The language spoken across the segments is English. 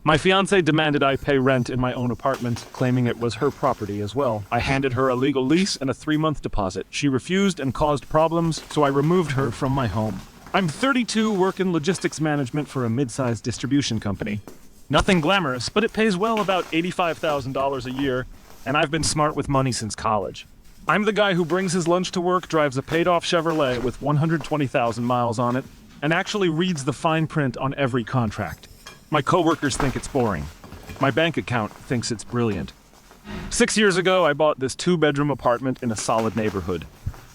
My fiancée demanded I pay rent in my own apartment, claiming it was her property as well. I handed her a legal lease and a 3-month deposit. She refused and caused problems, so I removed her from my home. I'm 32, work in logistics management for a mid-sized distribution company. Nothing glamorous, but it pays well about $85,000 a year, and I've been smart with money since college. I'm the guy who brings his lunch to work, drives a paid-off Chevrolet with 120,000 miles on it, and actually reads the fine print on every contract. My coworkers think it's boring. My bank account thinks it's brilliant. 6 years ago, I bought this 2-bedroom apartment in a solid neighborhood.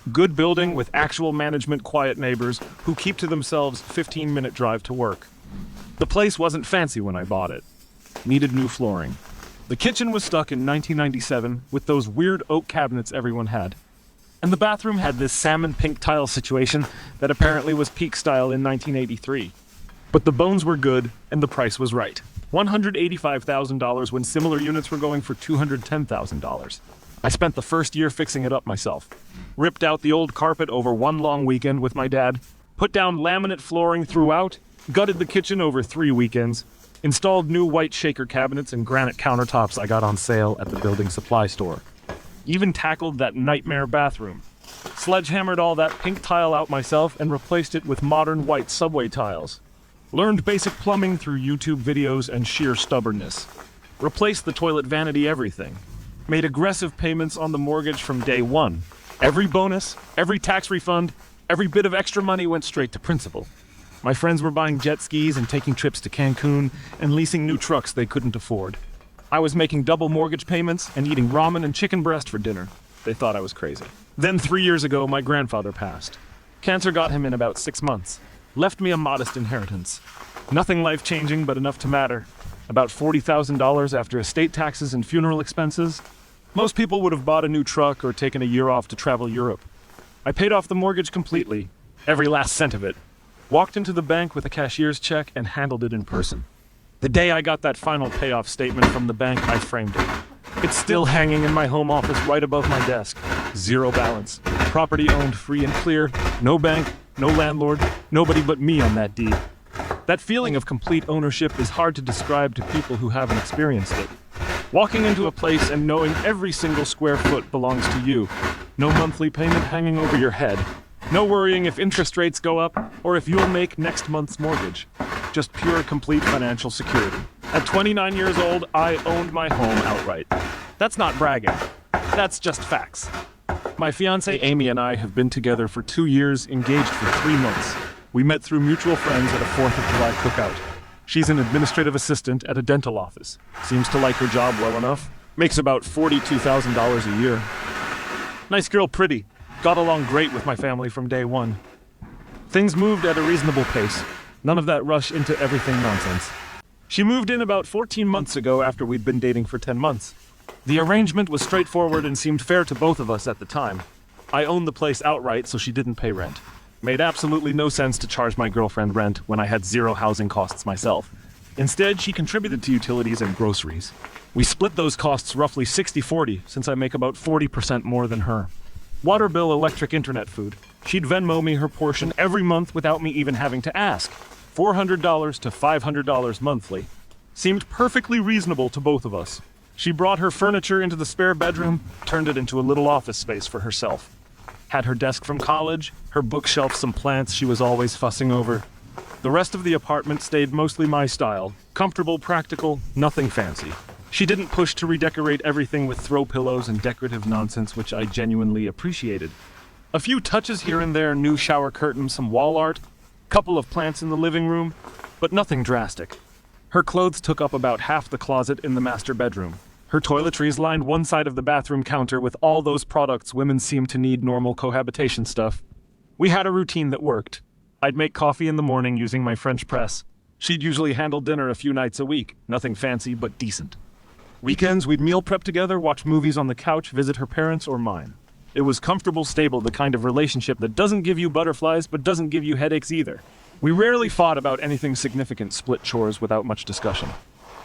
Good building with actual management, quiet neighbors who keep to themselves 15-minute drive to work. The place wasn't fancy when I bought it. Needed new flooring. The kitchen was stuck in 1997 with those weird oak cabinets everyone had. And the bathroom had this salmon pink tile situation that apparently was peak style in 1983. But the bones were good, and the price was right. $185,000 when similar units were going for $210,000. I spent the first year fixing it up myself. Ripped out the old carpet over one long weekend with my dad, put down laminate flooring throughout, gutted the kitchen over 3 weekends, installed new white shaker cabinets and granite countertops I got on sale at the building supply store. Even tackled that nightmare bathroom. Sledgehammered all that pink tile out myself and replaced it with modern white subway tiles. Learned basic plumbing through YouTube videos and sheer stubbornness. Replaced the toilet vanity everything. Made aggressive payments on the mortgage from day one. Every bonus, every tax refund, every bit of extra money went straight to principal. My friends were buying jet skis and taking trips to Cancun and leasing new trucks they couldn't afford. I was making double mortgage payments and eating ramen and chicken breast for dinner. They thought I was crazy. Then 3 years ago, my grandfather passed. Cancer got him in about 6 months. Left me a modest inheritance. Nothing life-changing, but enough to matter. About $40,000 after estate taxes and funeral expenses. Most people would have bought a new truck or taken a year off to travel Europe. I paid off the mortgage completely, every last cent of it. Walked into the bank with a cashier's check and handled it in person. The day I got that final payoff statement from the bank, I framed it. It's still hanging in my home office right above my desk. Zero balance. Property owned free and clear. No bank, no landlord, nobody but me on that deed. That feeling of complete ownership is hard to describe to people who haven't experienced it. Walking into a place and knowing every single square foot belongs to you. No monthly payment hanging over your head. No worrying if interest rates go up or if you'll make next month's mortgage. Just pure, complete financial security. At 29 years old, I owned my home outright. That's not bragging. That's just facts. My fiancée Amy and I have been together for 2 years, engaged for 3 months. We met through mutual friends at a 4th of July cookout. She's an administrative assistant at a dental office. Seems to like her job well enough. Makes about $42,000 a year. Nice girl, pretty. Got along great with my family from day one. Things moved at a reasonable pace. None of that rush into everything nonsense. She moved in about 14 months ago after we'd been dating for 10 months. The arrangement was straightforward and seemed fair to both of us at the time. I owned the place outright, so she didn't pay rent. Made absolutely no sense to charge my girlfriend rent when I had zero housing costs myself. Instead, she contributed to utilities and groceries. We split those costs roughly 60-40, since I make about 40% more than her. Water bill, electric, internet, food. She'd Venmo me her portion every month without me even having to ask. $400 to $500 monthly. Seemed perfectly reasonable to both of us. She brought her furniture into the spare bedroom, turned it into a little office space for herself. Had her desk from college, her bookshelf, some plants she was always fussing over. The rest of the apartment stayed mostly my style. Comfortable, practical, nothing fancy. She didn't push to redecorate everything with throw pillows and decorative nonsense, which I genuinely appreciated. A few touches here and there, new shower curtain, some wall art, couple of plants in the living room, but nothing drastic. Her clothes took up about half the closet in the master bedroom. Her toiletries lined one side of the bathroom counter with all those products women seem to need, normal cohabitation stuff. We had a routine that worked. I'd make coffee in the morning using my French press. She'd usually handle dinner a few nights a week, nothing fancy but decent. Weekends, we'd meal prep together, watch movies on the couch, visit her parents or mine. It was comfortable, stable, the kind of relationship that doesn't give you butterflies but doesn't give you headaches either. We rarely fought about anything significant, split chores without much discussion.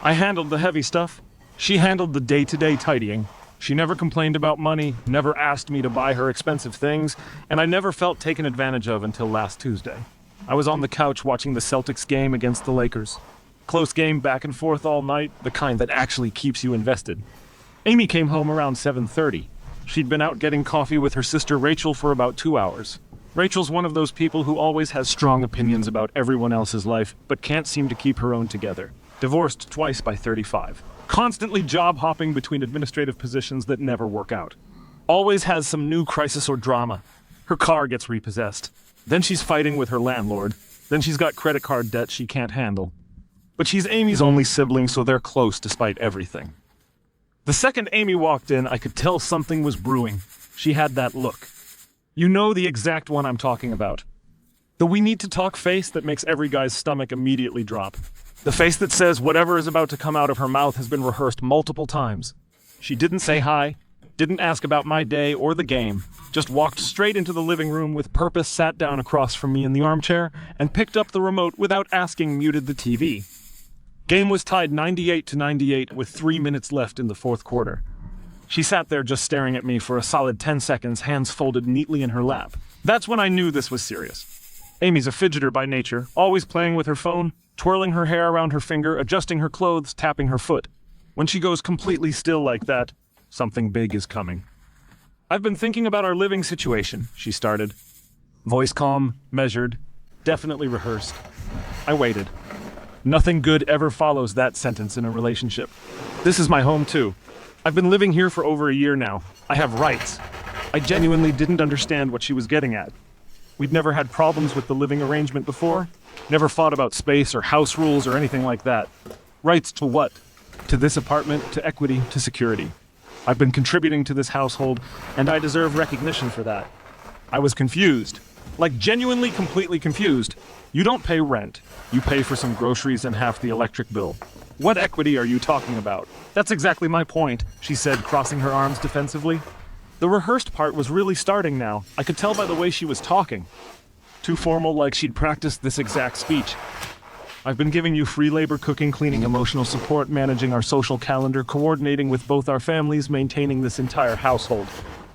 I handled the heavy stuff. She handled the day-to-day tidying. She never complained about money, never asked me to buy her expensive things, and I never felt taken advantage of until last Tuesday. I was on the couch watching the Celtics game against the Lakers. Close game back and forth all night, the kind that actually keeps you invested. Amy came home around 7:30. She'd been out getting coffee with her sister Rachel for about 2 hours. Rachel's one of those people who always has strong opinions about everyone else's life, but can't seem to keep her own together. Divorced twice by 35. Constantly job hopping between administrative positions that never work out. Always has some new crisis or drama. Her car gets repossessed. Then she's fighting with her landlord. Then she's got credit card debt she can't handle. But she's Amy's only sibling, so they're close despite everything. The second Amy walked in, I could tell something was brewing. She had that look. You know the exact one I'm talking about. The we need to talk face that makes every guy's stomach immediately drop. The face that says whatever is about to come out of her mouth has been rehearsed multiple times. She didn't say hi, didn't ask about my day or the game, just walked straight into the living room with purpose, sat down across from me in the armchair, and picked up the remote without asking, muted the TV. Game was tied 98-98 with 3 minutes left in the fourth quarter. She sat there just staring at me for a solid 10 seconds, hands folded neatly in her lap. That's when I knew this was serious. Amy's a fidgeter by nature, always playing with her phone, twirling her hair around her finger, adjusting her clothes, tapping her foot. When she goes completely still like that, something big is coming. I've been thinking about our living situation, she started. Voice calm, measured, definitely rehearsed. I waited. Nothing good ever follows that sentence in a relationship. This is my home too. I've been living here for over a year now. I have rights. I genuinely didn't understand what she was getting at. We'd never had problems with the living arrangement before. Never fought about space or house rules or anything like that. Rights to what? To this apartment, to equity, to security. I've been contributing to this household, and I deserve recognition for that. I was confused. Like genuinely completely confused. You don't pay rent. You pay for some groceries and half the electric bill. What equity are you talking about? That's exactly my point, she said, crossing her arms defensively. The rehearsed part was really starting now. I could tell by the way she was talking. Too formal, like she'd practiced this exact speech. I've been giving you free labor, cooking, cleaning, emotional support, managing our social calendar, coordinating with both our families, maintaining this entire household.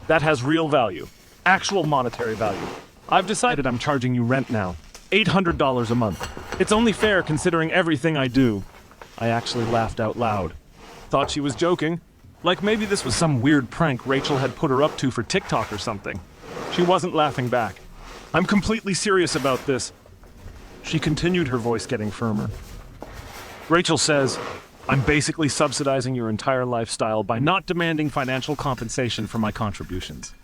That has real value. Actual monetary value. I've decided I'm charging you rent now. $800 a month. It's only fair considering everything I do. I actually laughed out loud. Thought she was joking. Like maybe this was some weird prank Rachel had put her up to for TikTok or something. She wasn't laughing back. I'm completely serious about this. She continued, her voice getting firmer. Rachel says, I'm basically subsidizing your entire lifestyle by not demanding financial compensation for my contributions.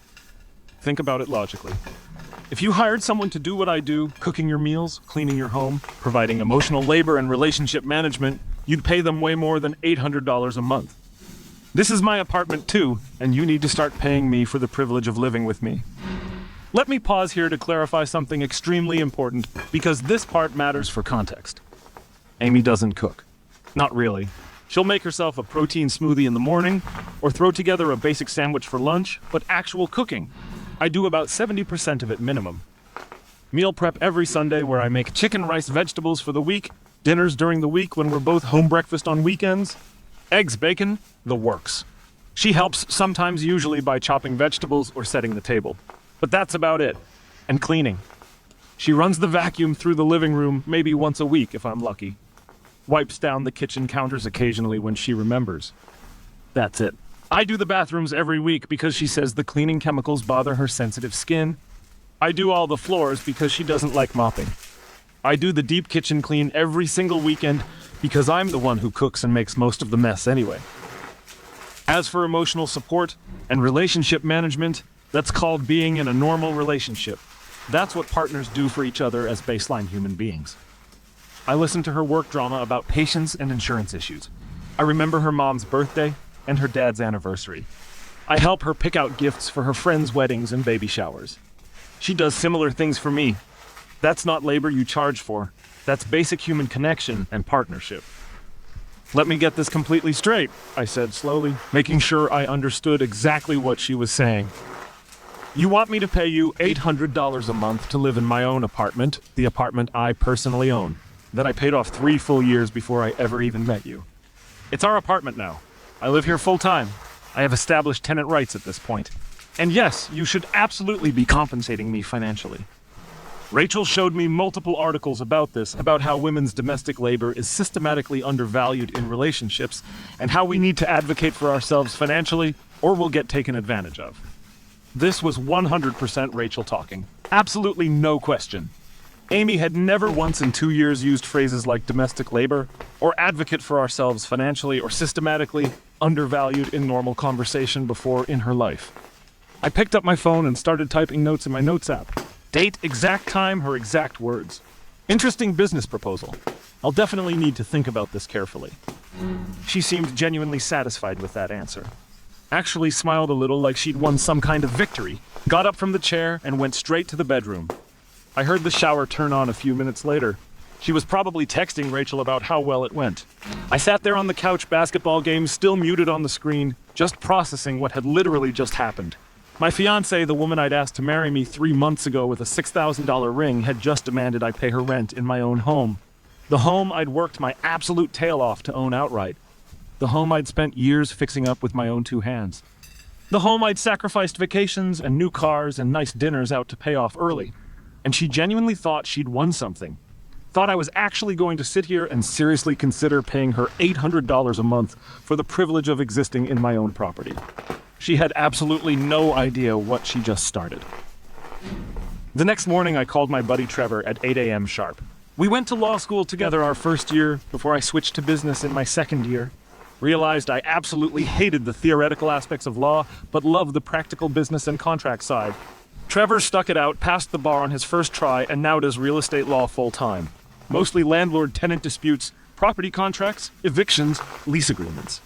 Think about it logically. If you hired someone to do what I do, cooking your meals, cleaning your home, providing emotional labor and relationship management, you'd pay them way more than $800 a month. This is my apartment too, and you need to start paying me for the privilege of living with me. Let me pause here to clarify something extremely important, because this part matters for context. Amy doesn't cook. Not really. She'll make herself a protein smoothie in the morning, or throw together a basic sandwich for lunch, but actual cooking, I do about 70% of it minimum. Meal prep every Sunday where I make chicken, rice, vegetables for the week, dinners during the week when we're both home, breakfast on weekends, eggs, bacon, the works. She helps sometimes, usually by chopping vegetables or setting the table. But that's about it. And cleaning. She runs the vacuum through the living room maybe once a week if I'm lucky. Wipes down the kitchen counters occasionally when she remembers. That's it. I do the bathrooms every week because she says the cleaning chemicals bother her sensitive skin. I do all the floors because she doesn't like mopping. I do the deep kitchen clean every single weekend because I'm the one who cooks and makes most of the mess anyway. As for emotional support and relationship management, that's called being in a normal relationship. That's what partners do for each other as baseline human beings. I listen to her work drama about patience and insurance issues. I remember her mom's birthday and her dad's anniversary. I help her pick out gifts for her friends' weddings and baby showers. She does similar things for me. That's not labor you charge for. That's basic human connection and partnership. Let me get this completely straight, I said slowly, making sure I understood exactly what she was saying. You want me to pay you $800 a month to live in my own apartment, the apartment I personally own, that I paid off 3 full years before I ever even met you. It's our apartment now. I live here full time. I have established tenant rights at this point. And yes, you should absolutely be compensating me financially. Rachel showed me multiple articles about this, about how women's domestic labor is systematically undervalued in relationships, and how we need to advocate for ourselves financially, or we'll get taken advantage of. This was 100% Rachel talking. Absolutely no question. Amy had never once in 2 years used phrases like domestic labor, or advocate for ourselves financially, or systematically undervalued in normal conversation before in her life. I picked up my phone and started typing notes in my notes app. Date, exact time, her exact words. Interesting business proposal. I'll definitely need to think about this carefully. She seemed genuinely satisfied with that answer. Actually smiled a little like she'd won some kind of victory, got up from the chair and went straight to the bedroom. I heard the shower turn on a few minutes later. She was probably texting Rachel about how well it went. I sat there on the couch, basketball game still muted on the screen, just processing what had literally just happened. My fiancée, the woman I'd asked to marry me 3 months ago with a $6,000 ring, had just demanded I pay her rent in my own home. The home I'd worked my absolute tail off to own outright. The home I'd spent years fixing up with my own 2 hands. The home I'd sacrificed vacations and new cars and nice dinners out to pay off early. And she genuinely thought she'd won something. Thought I was actually going to sit here and seriously consider paying her $800 a month for the privilege of existing in my own property. She had absolutely no idea what she just started. The next morning, I called my buddy Trevor at 8 a.m. sharp. We went to law school together our first year before I switched to business in my second year. Realized I absolutely hated the theoretical aspects of law, but loved the practical business and contract side. Trevor stuck it out, passed the bar on his first try, and now does real estate law full-time. Mostly landlord-tenant disputes, property contracts, evictions, lease agreements.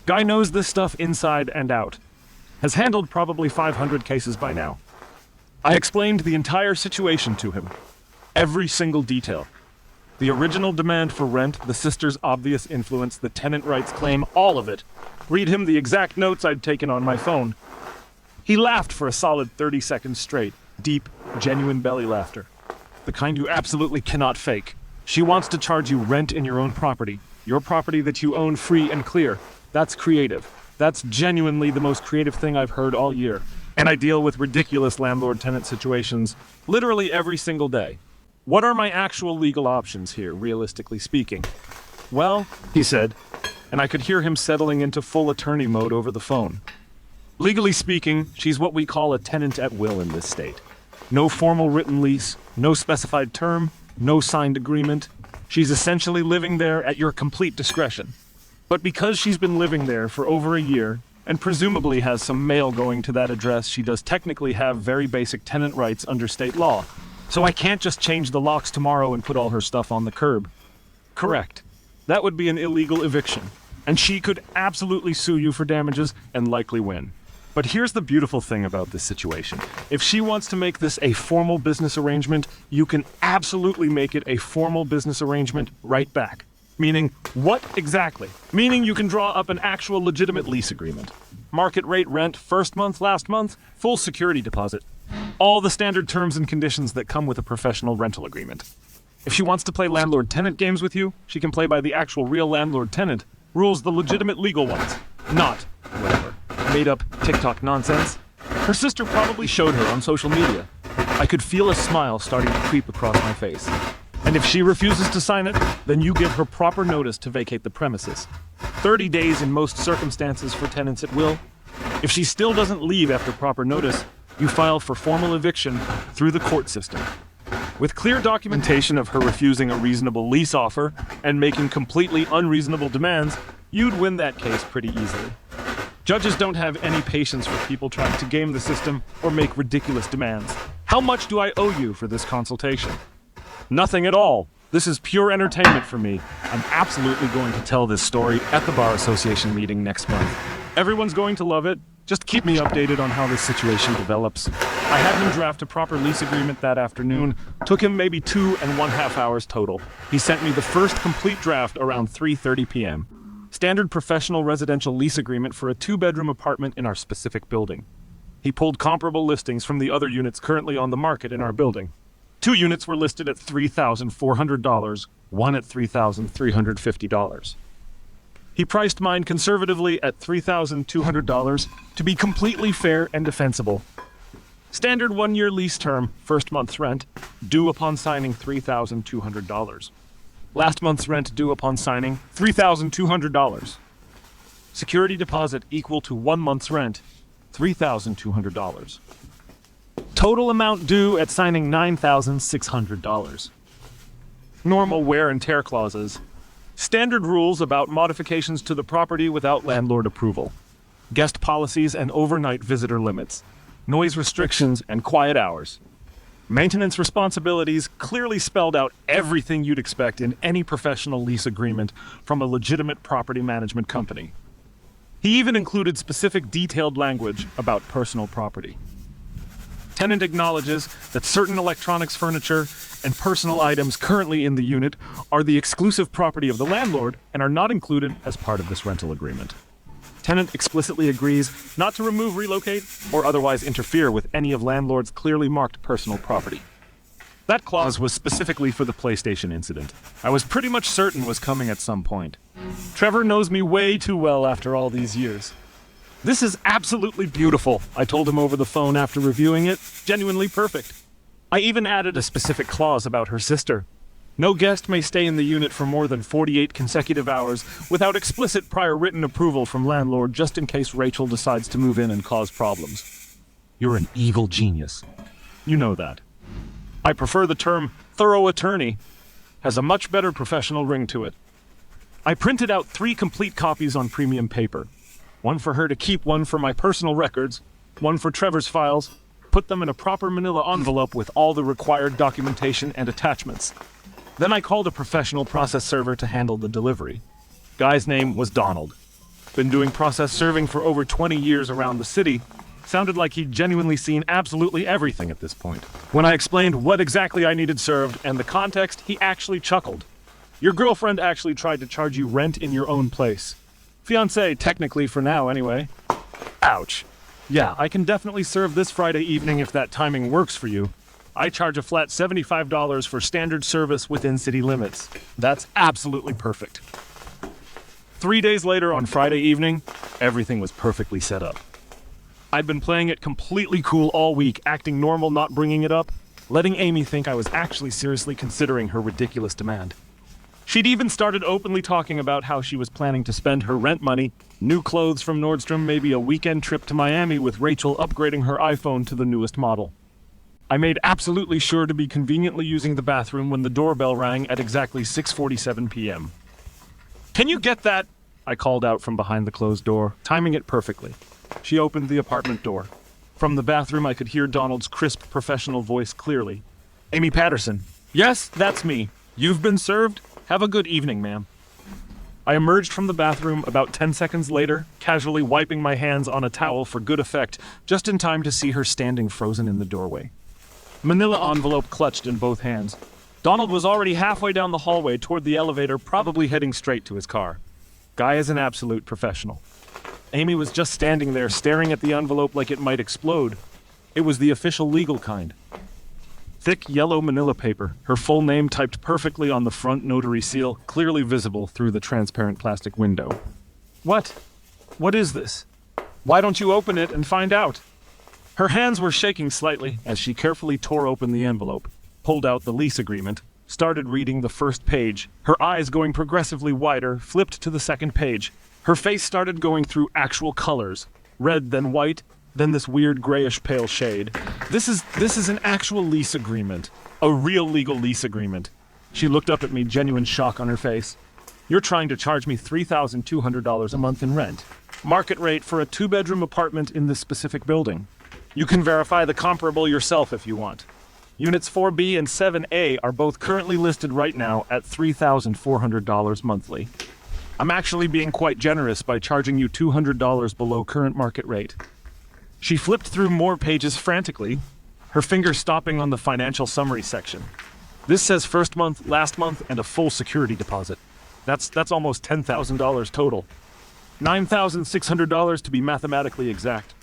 Guy knows this stuff inside and out. Has handled probably 500 cases by now. I explained the entire situation to him. Every single detail. The original demand for rent, the sister's obvious influence, the tenant rights claim, all of it. Read him the exact notes I'd taken on my phone. He laughed for a solid 30 seconds straight. Deep, genuine belly laughter. The kind you absolutely cannot fake. She wants to charge you rent in your own property. Your property that you own free and clear. That's creative. That's genuinely the most creative thing I've heard all year. And I deal with ridiculous landlord-tenant situations literally every single day. What are my actual legal options here, realistically speaking? Well, he said, and I could hear him settling into full attorney mode over the phone. Legally speaking, she's what we call a tenant at will in this state. No formal written lease, no specified term, no signed agreement. She's essentially living there at your complete discretion. But because she's been living there for over a year, and presumably has some mail going to that address, she does technically have very basic tenant rights under state law. So I can't just change the locks tomorrow and put all her stuff on the curb. Correct. That would be an illegal eviction. And she could absolutely sue you for damages and likely win. But here's the beautiful thing about this situation. If she wants to make this a formal business arrangement, you can absolutely make it a formal business arrangement right back. Meaning, what exactly? Meaning you can draw up an actual legitimate lease agreement. Market rate rent, first month, last month, full security deposit. All the standard terms and conditions that come with a professional rental agreement. If she wants to play landlord-tenant games with you, she can play by the actual real landlord-tenant rules, the legitimate legal ones. Not, whatever, made-up TikTok nonsense. Her sister probably showed her on social media. I could feel a smile starting to creep across my face. And if she refuses to sign it, then you give her proper notice to vacate the premises. 30 days in most circumstances for tenants at will. If she still doesn't leave after proper notice, you file for formal eviction through the court system. With clear documentation of her refusing a reasonable lease offer and making completely unreasonable demands, you'd win that case pretty easily. Judges don't have any patience for people trying to game the system or make ridiculous demands. How much do I owe you for this consultation? Nothing at all. This is pure entertainment for me. I'm absolutely going to tell this story at the Bar Association meeting next month. Everyone's going to love it. Just keep me updated on how this situation develops. I had him draft a proper lease agreement that afternoon. Took him maybe 2.5 hours total. He sent me the first complete draft around 3:30 p.m. Standard professional residential lease agreement for a 2-bedroom apartment in our specific building. He pulled comparable listings from the other units currently on the market in our building. 2 units were listed at $3,400, one at $3,350. He priced mine conservatively at $3,200 to be completely fair and defensible. Standard 1-year lease term, first month's rent, due upon signing $3,200. Last month's rent due upon signing $3,200. Security deposit equal to 1 month's rent, $3,200. Total amount due at signing $9,600. Normal wear and tear clauses. Standard rules about modifications to the property without landlord approval. Guest policies and overnight visitor limits. Noise restrictions and quiet hours. Maintenance responsibilities clearly spelled out everything you'd expect in any professional lease agreement from a legitimate property management company. He even included specific detailed language about personal property. Tenant acknowledges that certain electronics furniture and personal items currently in the unit are the exclusive property of the landlord and are not included as part of this rental agreement. Tenant explicitly agrees not to remove, relocate, or otherwise interfere with any of landlord's clearly marked personal property. That clause was specifically for the PlayStation incident. I was pretty much certain was coming at some point. Trevor knows me way too well after all these years. This is absolutely beautiful, I told him over the phone after reviewing it. Genuinely perfect. I even added a specific clause about her sister. No guest may stay in the unit for more than 48 consecutive hours without explicit prior written approval from landlord, just in case Rachel decides to move in and cause problems. You're an evil genius. You know that. I prefer the term thorough attorney. Has a much better professional ring to it. I printed out 3 complete copies on premium paper. One for her to keep, one for my personal records, one for Trevor's files, put them in a proper manila envelope with all the required documentation and attachments. Then I called a professional process server to handle the delivery. Guy's name was Donald. Been doing process serving for over 20 years around the city. Sounded like he'd genuinely seen absolutely everything at this point. When I explained what exactly I needed served and the context, he actually chuckled. Your girlfriend actually tried to charge you rent in your own place. Fiancée, technically for now anyway. Ouch. Yeah, I can definitely serve this Friday evening if that timing works for you. I charge a flat $75 for standard service within city limits. That's absolutely perfect. 3 days later on Friday evening, everything was perfectly set up. I'd been playing it completely cool all week, acting normal, not bringing it up, letting Amy think I was actually seriously considering her ridiculous demand. She'd even started openly talking about how she was planning to spend her rent money, new clothes from Nordstrom, maybe a weekend trip to Miami with Rachel upgrading her iPhone to the newest model. I made absolutely sure to be conveniently using the bathroom when the doorbell rang at exactly 6:47 p.m. "Can you get that?" I called out from behind the closed door, timing it perfectly. She opened the apartment door. From the bathroom, I could hear Donald's crisp, professional voice clearly. "Amy Patterson." "Yes, that's me. You've been served? Have a good evening, ma'am." I emerged from the bathroom about 10 seconds later, casually wiping my hands on a towel for good effect, just in time to see her standing frozen in the doorway. Manila envelope clutched in both hands. Donald was already halfway down the hallway toward the elevator, probably heading straight to his car. Guy is an absolute professional. Amy was just standing there, staring at the envelope like it might explode. It was the official legal kind. Thick yellow manila paper, her full name typed perfectly on the front notary seal, clearly visible through the transparent plastic window. What? What is this? Why don't you open it and find out? Her hands were shaking slightly as she carefully tore open the envelope, pulled out the lease agreement, started reading the first page. Her eyes going progressively wider, flipped to the second page. Her face started going through actual colors. Red, then white, then this weird grayish pale shade. This is an actual lease agreement. A real legal lease agreement. She looked up at me, genuine shock on her face. "You're trying to charge me $3,200 a month in rent. Market rate for a 2-bedroom apartment in this specific building. You can verify the comparable yourself if you want. Units 4B and 7A are both currently listed right now at $3,400 monthly. I'm actually being quite generous by charging you $200 below current market rate." She flipped through more pages frantically, her finger stopping on the financial summary section. "This says first month, last month, and a full security deposit. That's almost $10,000 total. $9,600 to be mathematically exact.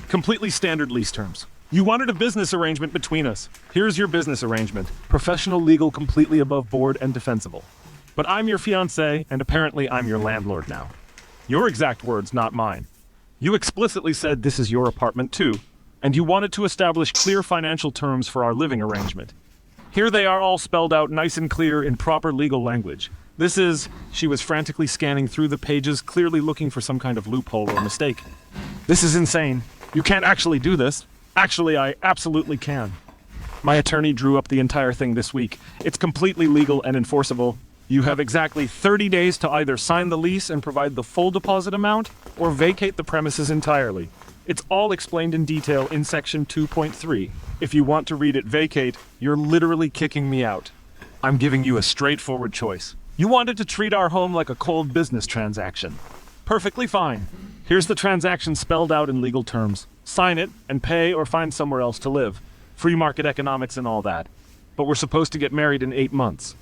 Completely standard lease terms. You wanted a business arrangement between us. Here's your business arrangement. Professional, legal, completely above board, and defensible. But I'm your fiancé, and apparently I'm your landlord now. Your exact words, not mine. You explicitly said this is your apartment too. and you wanted to establish clear financial terms for our living arrangement. Here they are all spelled out nice and clear in proper legal language. This is..." She was frantically scanning through the pages, clearly looking for some kind of loophole or mistake. "This is insane. You can't actually do this." "Actually, I absolutely can. My attorney drew up the entire thing this week. It's completely legal and enforceable. You have exactly 30 days to either sign the lease and provide the full deposit amount, or vacate the premises entirely. It's all explained in detail in section 2.3. If you want to read it vacate, you're literally kicking me out. I'm giving you a straightforward choice. You wanted to treat our home like a cold business transaction. Perfectly fine. Here's the transaction spelled out in legal terms. Sign it and pay or find somewhere else to live. Free market economics and all that. But we're supposed to get married in 8 months.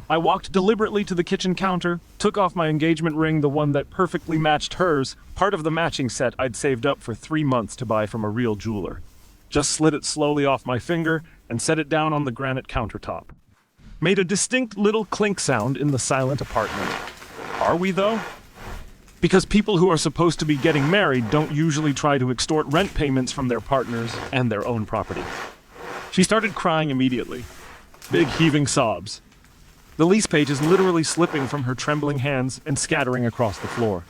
I walked deliberately to the kitchen counter, took off my engagement ring, the one that perfectly matched hers, part of the matching set I'd saved up for 3 months to buy from a real jeweler. Just slid it slowly off my finger and set it down on the granite countertop. Made a distinct little clink sound in the silent apartment. Are we, though? Because people who are supposed to be getting married don't usually try to extort rent payments from their partners and their own property. She started crying immediately. Big heaving sobs. The lease pages literally slipping from her trembling hands and scattering across the floor.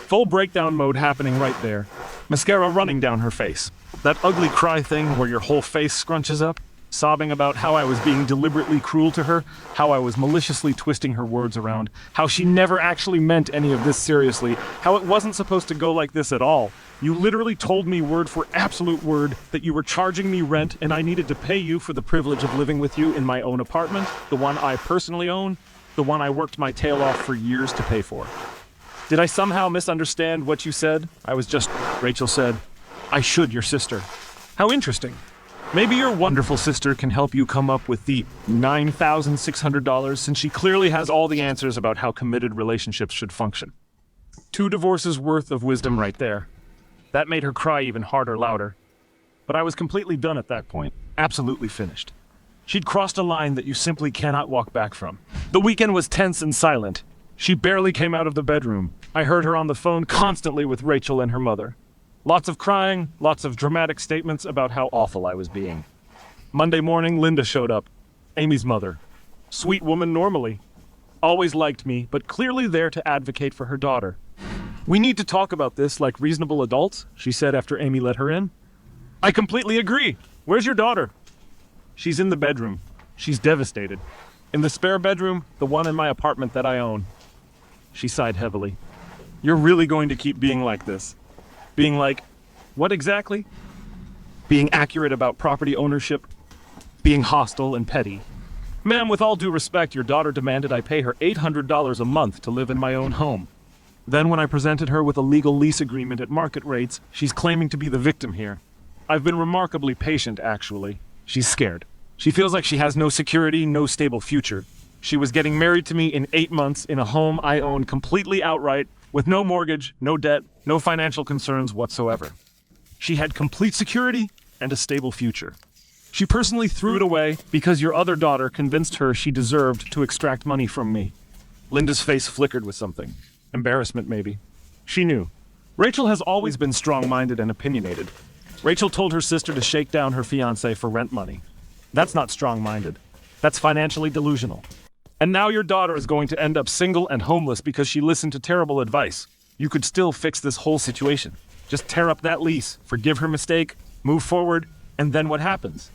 Full breakdown mode happening right there. Mascara running down her face. That ugly cry thing where your whole face scrunches up. Sobbing about how I was being deliberately cruel to her, how I was maliciously twisting her words around, how she never actually meant any of this seriously, how it wasn't supposed to go like this at all. You literally told me word for absolute word that you were charging me rent and I needed to pay you for the privilege of living with you in my own apartment, the one I personally own, the one I worked my tail off for years to pay for. Did I somehow misunderstand what you said? Rachel said, "I should your sister." How interesting. Maybe your wonderful sister can help you come up with the $9,600 since she clearly has all the answers about how committed relationships should function. 2 divorces worth of wisdom right there. That made her cry even harder, louder. But I was completely done at that point. Absolutely finished. She'd crossed a line that you simply cannot walk back from. The weekend was tense and silent. She barely came out of the bedroom. I heard her on the phone constantly with Rachel and her mother. Lots of crying, lots of dramatic statements about how awful I was being. Monday morning, Linda showed up. Amy's mother. Sweet woman normally. Always liked me, but clearly there to advocate for her daughter. "We need to talk about this like reasonable adults," she said after Amy let her in. "I completely agree. Where's your daughter?" "She's in the bedroom. She's devastated. In the spare bedroom, the one in my apartment that I own." She sighed heavily. "You're really going to keep being like this? Being like, what exactly?" "Being accurate about property ownership. Being hostile and petty. Ma'am, with all due respect, your daughter demanded I pay her $800 a month to live in my own home. Then when I presented her with a legal lease agreement at market rates, she's claiming to be the victim here. I've been remarkably patient, actually. She's scared. She feels like she has no security, no stable future. She was getting married to me in 8 months in a home I own completely outright, with no mortgage, no debt, no financial concerns whatsoever. She had complete security and a stable future. She personally threw it away because your other daughter convinced her she deserved to extract money from me." Linda's face flickered with something. Embarrassment, maybe. She knew. Rachel has always been strong-minded and opinionated. Rachel told her sister to shake down her fiancé for rent money. That's not strong-minded. That's financially delusional. And now your daughter is going to end up single and homeless because she listened to terrible advice. You could still fix this whole situation. Just tear up that lease, forgive her mistake, move forward, and then what happens?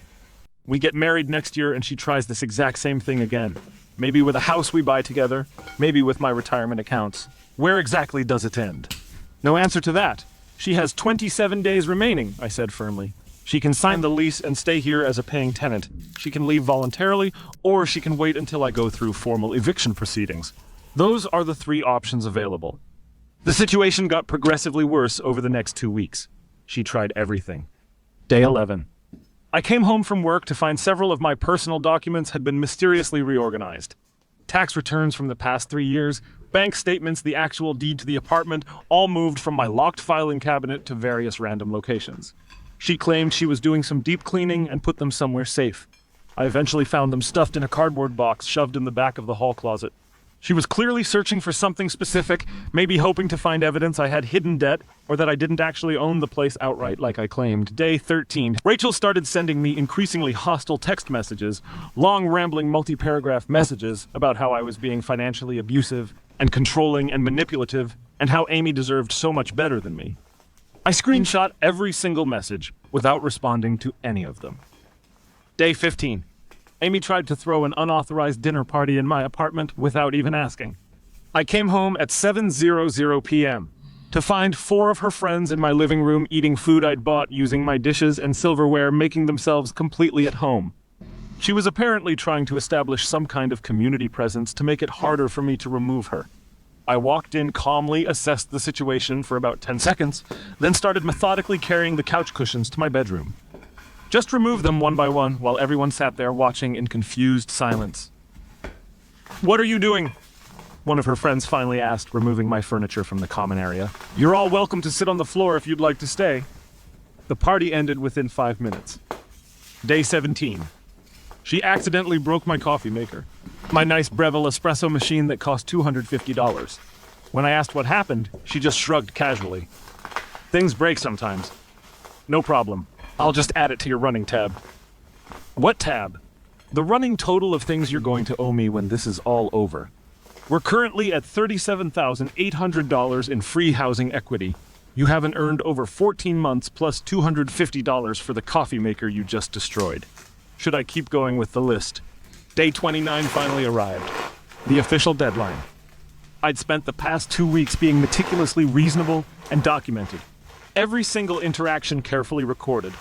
We get married next year and she tries this exact same thing again. Maybe with a house we buy together, maybe with my retirement accounts. Where exactly does it end? No answer to that. She has 27 days remaining, I said firmly. She can sign the lease and stay here as a paying tenant. She can leave voluntarily, or she can wait until I go through formal eviction proceedings. Those are the 3 options available. The situation got progressively worse over the next 2 weeks. She tried everything. Day 11. I came home from work to find several of my personal documents had been mysteriously reorganized. Tax returns from the past 3 years, bank statements, the actual deed to the apartment, all moved from my locked filing cabinet to various random locations. She claimed she was doing some deep cleaning and put them somewhere safe. I eventually found them stuffed in a cardboard box shoved in the back of the hall closet. She was clearly searching for something specific, maybe hoping to find evidence I had hidden debt, or that I didn't actually own the place outright like I claimed. Day 13. Rachel started sending me increasingly hostile text messages, long rambling multi-paragraph messages about how I was being financially abusive and controlling and manipulative, and how Amy deserved so much better than me. I screenshot every single message without responding to any of them. Day 15. Amy tried to throw an unauthorized dinner party in my apartment without even asking. I came home at 7:00 p.m. to find 4 of her friends in my living room eating food I'd bought using my dishes and silverware, making themselves completely at home. She was apparently trying to establish some kind of community presence to make it harder for me to remove her. I walked in calmly, assessed the situation for about 10 seconds, then started methodically carrying the couch cushions to my bedroom. Just removed them one by one while everyone sat there watching in confused silence. "What are you doing?" one of her friends finally asked, removing my furniture from the common area. "You're all welcome to sit on the floor if you'd like to stay." The party ended within 5 minutes. Day 17. She accidentally broke my coffee maker, my nice Breville espresso machine that cost $250. When I asked what happened, she just shrugged casually. "Things break sometimes." "No problem. I'll just add it to your running tab." "What tab?" "The running total of things you're going to owe me when this is all over. We're currently at $37,800 in free housing equity. You haven't earned over 14 months plus $250 for the coffee maker you just destroyed. Should I keep going with the list?" Day 29 finally arrived. The official deadline. I'd spent the past 2 weeks being meticulously reasonable and documented. Every single interaction carefully recorded.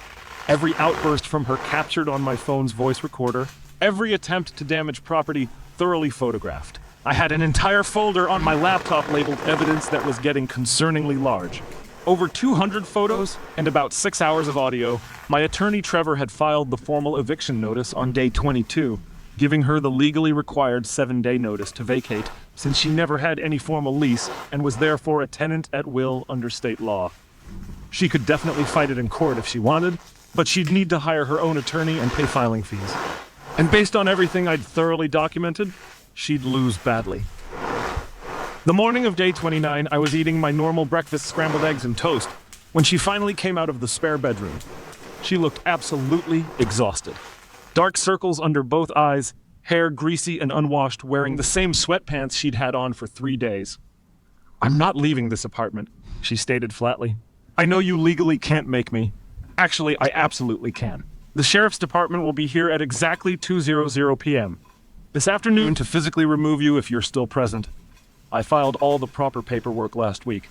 Every outburst from her captured on my phone's voice recorder. Every attempt to damage property thoroughly photographed. I had an entire folder on my laptop labeled evidence that was getting concerningly large. Over 200 photos and about 6 hours of audio. My attorney Trevor had filed the formal eviction notice on day 22, giving her the legally required 7-day notice to vacate, since she never had any formal lease and was therefore a tenant at will under state law. She could definitely fight it in court if she wanted, but she'd need to hire her own attorney and pay filing fees. And based on everything I'd thoroughly documented, she'd lose badly. The morning of day 29, I was eating my normal breakfast, scrambled eggs and toast, when she finally came out of the spare bedroom. She looked absolutely exhausted. Dark circles under both eyes, hair greasy and unwashed, wearing the same sweatpants she'd had on for 3 days. "I'm not leaving this apartment," she stated flatly. "I know you legally can't make me. Actually, I absolutely can. The sheriff's department will be here at exactly 2:00 p.m. this afternoon to physically remove you if you're still present. I filed all the proper paperwork last week."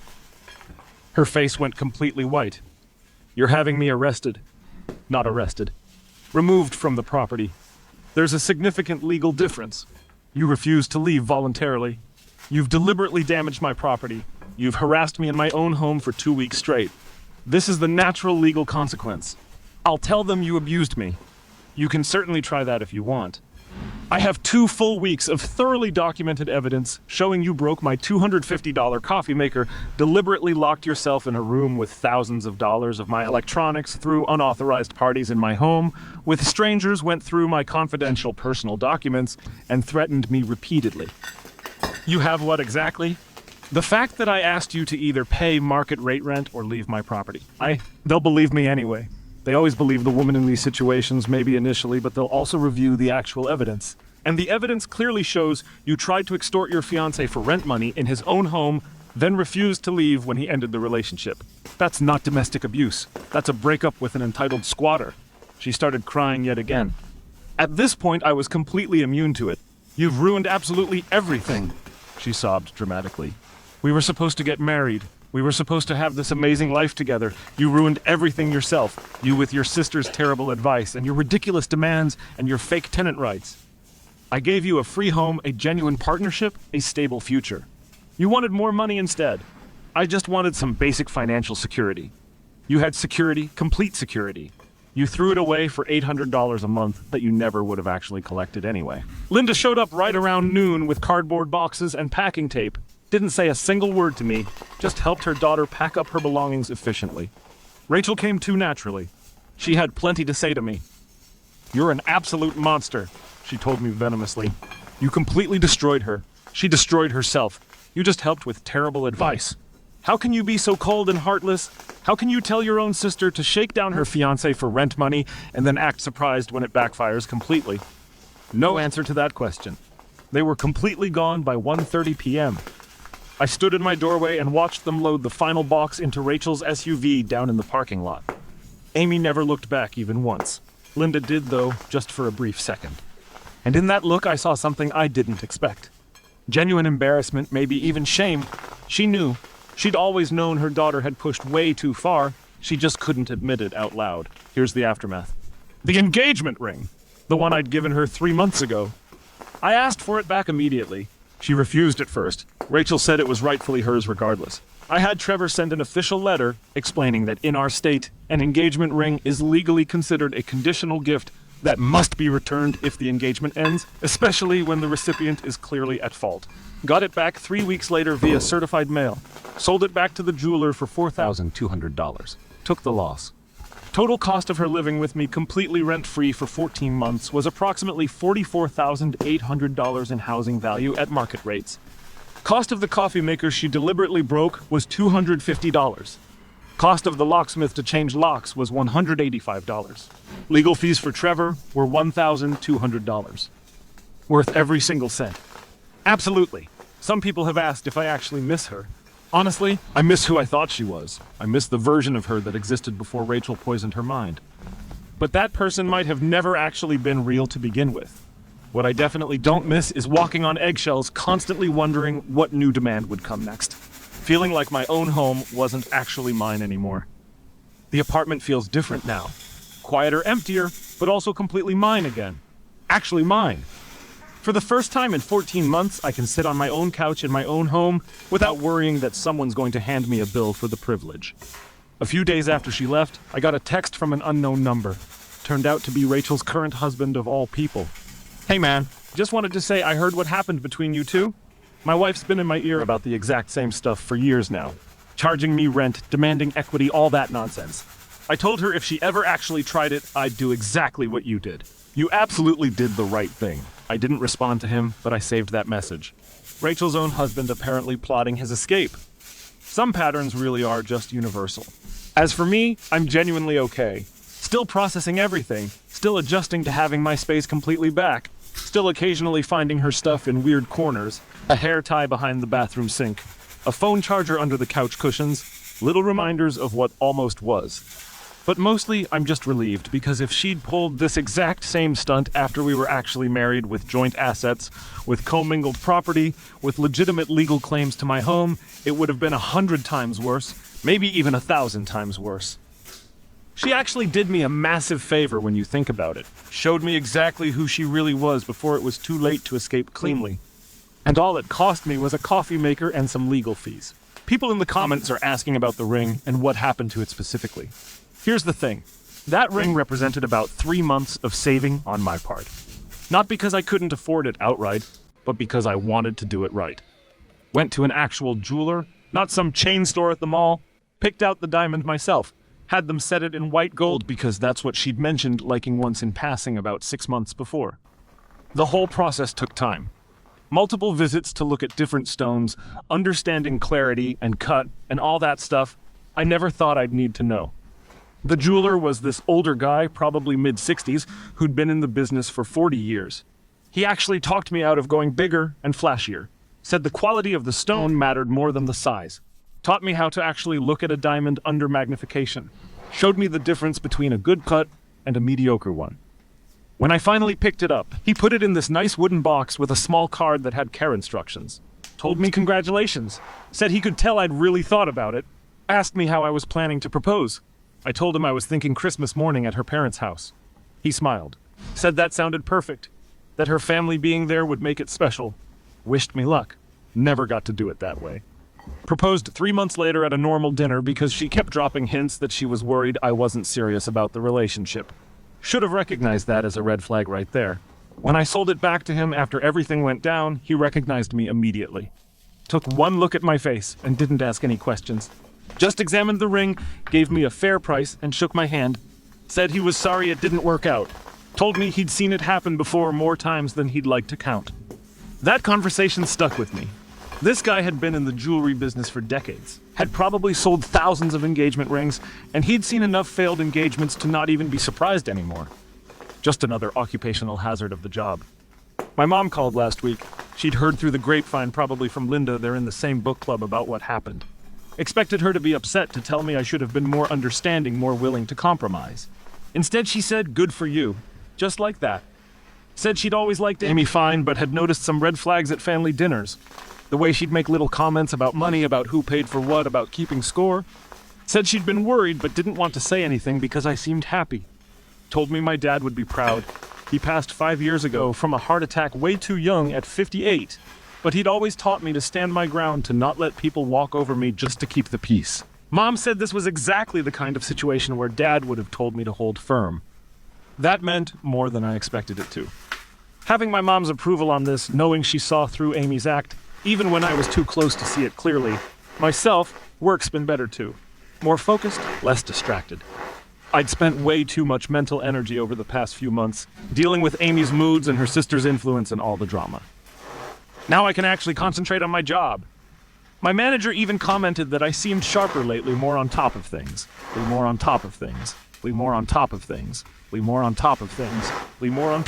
Her face went completely white. "You're having me arrested." "Not arrested. Removed from the property. There's a significant legal difference. You refused to leave voluntarily. You've deliberately damaged my property. You've harassed me in my own home for 2 weeks straight. This is the natural legal consequence. I'll tell them you abused me. You can certainly try that if you want. I have 2 full weeks of thoroughly documented evidence showing you broke my $250 coffee maker, deliberately locked yourself in a room with thousands of dollars of my electronics, threw unauthorized parties in my home, with strangers, went through my confidential personal documents, and threatened me repeatedly. You have what exactly? The fact that I asked you to either pay market rate rent or leave my property. They'll believe me anyway. They always believe the woman in these situations, maybe initially, but they'll also review the actual evidence. And the evidence clearly shows you tried to extort your fiancé for rent money in his own home, then refused to leave when he ended the relationship. That's not domestic abuse. That's a breakup with an entitled squatter. She started crying yet again. At this point, I was completely immune to it. You've ruined absolutely everything, she sobbed dramatically. We were supposed to get married. We were supposed to have this amazing life together. You ruined everything yourself. You with your sister's terrible advice and your ridiculous demands and your fake tenant rights. I gave you a free home, a genuine partnership, a stable future. You wanted more money instead. I just wanted some basic financial security. You had security, complete security. You threw it away for $800 a month that you never would have actually collected anyway. Linda showed up right around noon with cardboard boxes and packing tape. Didn't say a single word to me, just helped her daughter pack up her belongings efficiently. Rachel came too naturally. She had plenty to say to me. You're an absolute monster, she told me venomously. You completely destroyed her. She destroyed herself. You just helped with terrible advice. How can you be so cold and heartless? How can you tell your own sister to shake down her fiancé for rent money and then act surprised when it backfires completely? No answer to that question. They were completely gone by 1:30 p.m. I stood in my doorway and watched them load the final box into Rachel's SUV down in the parking lot. Amy never looked back even once. Linda did, though, just for a brief second. And in that look, I saw something I didn't expect. Genuine embarrassment, maybe even shame. She knew. She'd always known her daughter had pushed way too far. She just couldn't admit it out loud. Here's the aftermath. The engagement ring. The one I'd given her 3 months ago. I asked for it back immediately. She refused at first. Rachel said it was rightfully hers regardless. I had Trevor send an official letter explaining that in our state, an engagement ring is legally considered a conditional gift that must be returned if the engagement ends, especially when the recipient is clearly at fault. Got it back 3 weeks later via certified mail. Sold it back to the jeweler for $4,200. Took the loss. Total cost of her living with me completely rent-free for 14 months was approximately $44,800 in housing value at market rates. Cost of the coffee maker she deliberately broke was $250. Cost of the locksmith to change locks was $185. Legal fees for Trevor were $1,200. Worth every single cent. Absolutely. Some people have asked if I actually miss her. Honestly, I miss who I thought she was. I miss the version of her that existed before Rachel poisoned her mind. But that person might have never actually been real to begin with. What I definitely don't miss is walking on eggshells, constantly wondering what new demand would come next. Feeling like my own home wasn't actually mine anymore. The apartment feels different now. Quieter, emptier, but also completely mine again. Actually mine. For the first time in 14 months, I can sit on my own couch in my own home without worrying that someone's going to hand me a bill for the privilege. A few days after she left, I got a text from an unknown number. Turned out to be Rachel's current husband of all people. Hey man, just wanted to say I heard what happened between you two. My wife's been in my ear about the exact same stuff for years now. Charging me rent, demanding equity, all that nonsense. I told her if she ever actually tried it, I'd do exactly what you did. You absolutely did the right thing. I didn't respond to him, but I saved that message. Rachel's own husband apparently plotting his escape. Some patterns really are just universal. As for me, I'm genuinely okay. Still processing everything, still adjusting to having my space completely back, still occasionally finding her stuff in weird corners, a hair tie behind the bathroom sink, a phone charger under the couch cushions, little reminders of what almost was. But mostly, I'm just relieved, because if she'd pulled this exact same stunt after we were actually married with joint assets, with commingled property, with legitimate legal claims to my home, it would have been 100 times worse, maybe even 1,000 times worse. She actually did me a massive favor when you think about it. Showed me exactly who she really was before it was too late to escape cleanly. And all it cost me was a coffee maker and some legal fees. People in the comments are asking about the ring and what happened to it specifically. Here's the thing. That ring represented about 3 months of saving on my part. Not because I couldn't afford it outright, but because I wanted to do it right. Went to an actual jeweler, not some chain store at the mall, picked out the diamond myself, had them set it in white gold because that's what she'd mentioned liking once in passing about 6 months before. The whole process took time. Multiple visits to look at different stones, understanding clarity and cut and all that stuff I never thought I'd need to know. The jeweler was this older guy, probably mid-60s, who'd been in the business for 40 years. He actually talked me out of going bigger and flashier. Said the quality of the stone mattered more than the size. Taught me how to actually look at a diamond under magnification. Showed me the difference between a good cut and a mediocre one. When I finally picked it up, he put it in this nice wooden box with a small card that had care instructions. Told me congratulations. Said he could tell I'd really thought about it. Asked me how I was planning to propose. I told him I was thinking Christmas morning at her parents' house. He smiled. Said that sounded perfect. That her family being there would make it special. Wished me luck. Never got to do it that way. Proposed 3 months later at a normal dinner because she kept dropping hints that she was worried I wasn't serious about the relationship. Should have recognized that as a red flag right there. When I sold it back to him after everything went down, he recognized me immediately. Took one look at my face and didn't ask any questions. Just examined the ring, gave me a fair price, and shook my hand. Said he was sorry it didn't work out. Told me he'd seen it happen before more times than he'd like to count. That conversation stuck with me. This guy had been in the jewelry business for decades, had probably sold thousands of engagement rings, and he'd seen enough failed engagements to not even be surprised anymore. Just another occupational hazard of the job. My mom called last week. She'd heard through the grapevine, probably from Linda, they're in the same book club, about what happened. Expected her to be upset, to tell me I should have been more understanding, more willing to compromise. Instead, she said, "Good for you." Just like that. Said she'd always liked Amy fine, but had noticed some red flags at family dinners. The way she'd make little comments about money, about who paid for what, about keeping score. Said she'd been worried, but didn't want to say anything because I seemed happy. Told me my dad would be proud. He passed 5 years ago from a heart attack way too young at 58. But he'd always taught me to stand my ground, to not let people walk over me just to keep the peace. Mom said this was exactly the kind of situation where Dad would have told me to hold firm. That meant more than I expected it to. Having my mom's approval on this, knowing she saw through Amy's act, even when I was too close to see it clearly, myself, work's been better too. More focused, less distracted. I'd spent way too much mental energy over the past few months, dealing with Amy's moods and her sister's influence and all the drama. Now I can actually concentrate on my job. My manager even commented that I seemed sharper lately, more on top of things. We more on top of things. We more on top of things. We more on top of things. We more on...